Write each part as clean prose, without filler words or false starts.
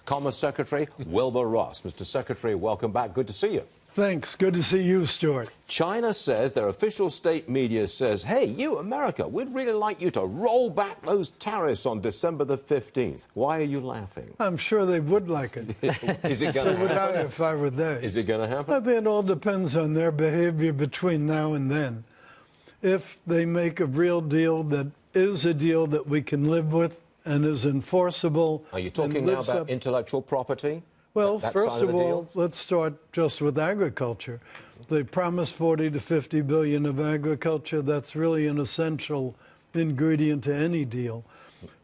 Commerce Secretary Wilbur Ross. Mr. Secretary, welcome back. Good to see you. Thanks. Good to see you, Stuart. China says, their official state media says, hey, you, America, we'd really like you to roll back those tariffs on December the 15th. Why are you laughing? I'm sure they would like it. Is it going to happen? So would I if I were they. Is it going to happen? I think it all depends on their behavior between now and then. If they make a real deal that is a deal that we can live with and is enforceable. Are you talking now about intellectual property? Well, that first of all, deal? let's start just with agriculture. They promised 40 to 50 billion of agriculture. That's really an essential ingredient to any deal.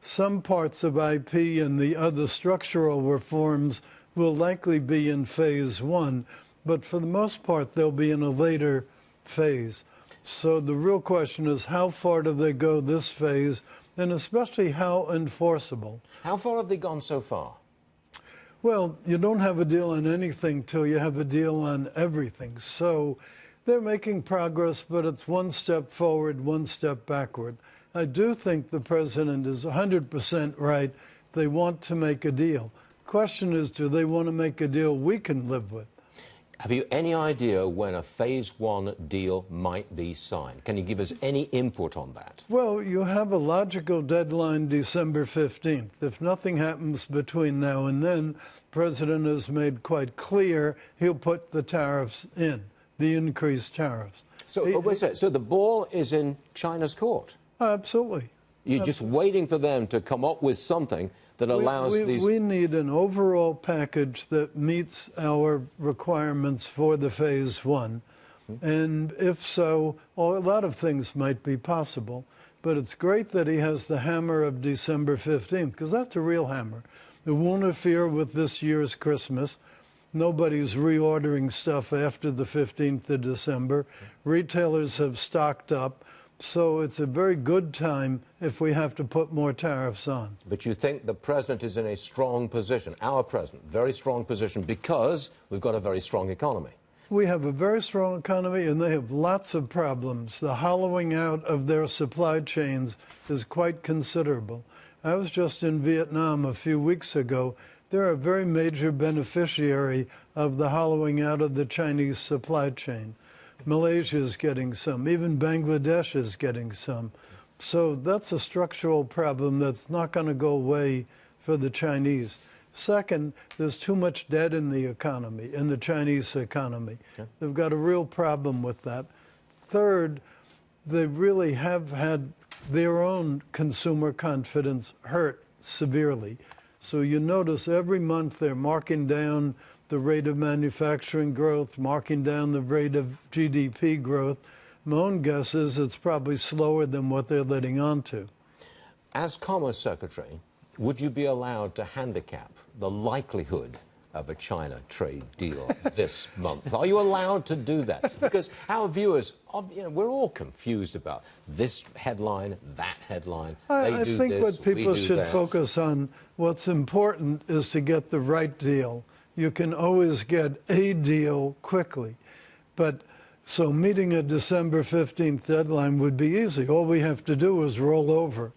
Some parts of IP and the other structural reforms will likely be in phase one, but for the most part, they'll be in a later phase. So the real question is, how far do they go this phase, and especially how enforceable? How far have they gone so far? Well, you don't have a deal on anything till you have a deal on everything. So they're making progress, but it's one step forward, one step backward. I do think the president is 100% right. They want to make a deal. Question is, do they want to make a deal we can live with? Have you any idea when a phase one deal might be signed? Can you give us any input on that? Well, you have a logical deadline, December 15th. If nothing happens between now and then, the president has made quite clear he'll put the tariffs in, the increased tariffs. So, wait a second. So the ball is in China's court? Absolutely. You're just waiting for them to come up with something that allows these... We need an overall package that meets our requirements for the phase one. And if so, a lot of things might be possible. But it's great that he has the hammer of December 15th, because that's a real hammer. It won't interfere with this year's Christmas. Nobody's reordering stuff after the 15th of December. Retailers have stocked up. So it's a very good time if we have to put more tariffs on. But you think the president is in a strong position, our president, very strong position, because we've got a very strong economy. We have a very strong economy, and they have lots of problems. The hollowing out of their supply chains is quite considerable. I was just in Vietnam a few weeks ago. They're a very major beneficiary of the hollowing out of the Chinese supply chain. Malaysia is getting some. Even Bangladesh is getting some. So that's a structural problem that's not going to go away for the Chinese. Second, there's too much debt in the economy, in the Chinese economy. Okay. They've got a real problem with that. Third, they really have had their own consumer confidence hurt severely. So you notice every month they're marking down the rate of manufacturing growth, marking down the rate of GDP growth. My own guess is it's probably slower than what they're letting on to. As Commerce Secretary, would you be allowed to handicap the likelihood of a China trade deal this month? Are you allowed to do that? Because our viewers, we're all confused about this headline, that headline. I think what people should focus on, what's important is to get the right deal. You can always get a deal quickly. But so meeting a December 15th deadline would be easy. All we have to do is roll over.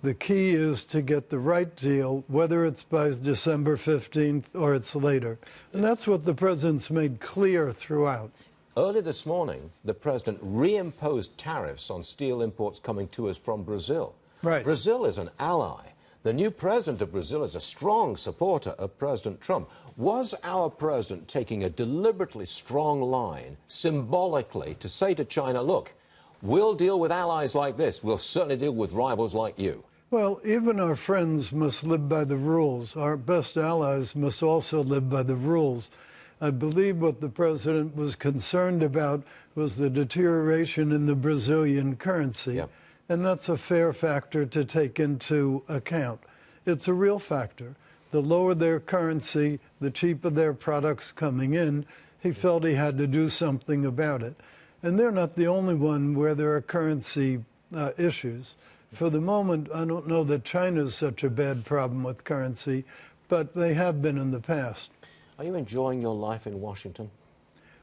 The key is to get the right deal, whether it's by December 15th or it's later. And that's what the president's made clear throughout. Early this morning, the president reimposed tariffs on steel imports coming to us from Brazil. Right. Brazil is an ally. The new president of Brazil is a strong supporter of President Trump. Was our president taking a deliberately strong line, symbolically, to say to China, look, we'll deal with allies like this. We'll certainly deal with rivals like you? Well, even our friends must live by the rules. Our best allies must also live by the rules. I believe what the president was concerned about was the deterioration in the Brazilian currency. Yep. And that's a fair factor to take into account. It's a real factor. The lower their currency, the cheaper their products coming in. He felt he had to do something about it. And they're not the only one where there are currency issues. For the moment, I don't know that China's such a bad problem with currency, but they have been in the past. Are you enjoying your life in Washington?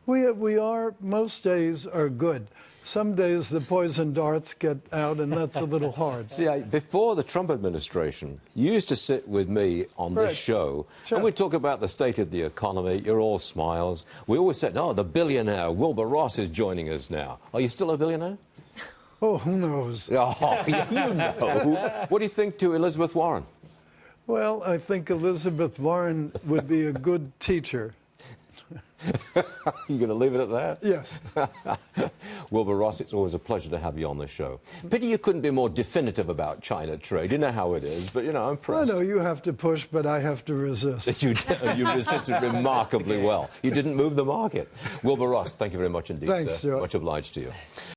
We are. Most days are good. some days the poison darts get out, and that's a little hard. See, before the Trump administration, you used to sit with me on this show, Sure. and we'd talk about the state of the economy. You're all smiles. We always said, oh, the billionaire Wilbur Ross is joining us now. Are you still a billionaire? Oh, who knows? Oh, you know. What do you think to Elizabeth Warren? Well, I think Elizabeth Warren would be a good teacher. You going to leave it at that? Yes. Wilbur Ross, it's always a pleasure to have you on the show. Pity you couldn't be more definitive about China trade. You know how it is, but, you know, I'm impressed. I know you have to push, but I have to resist. You resisted remarkably well. You didn't move the market. Wilbur Ross, thank you very much indeed, Thanks, sir. Stuart. Much obliged to you.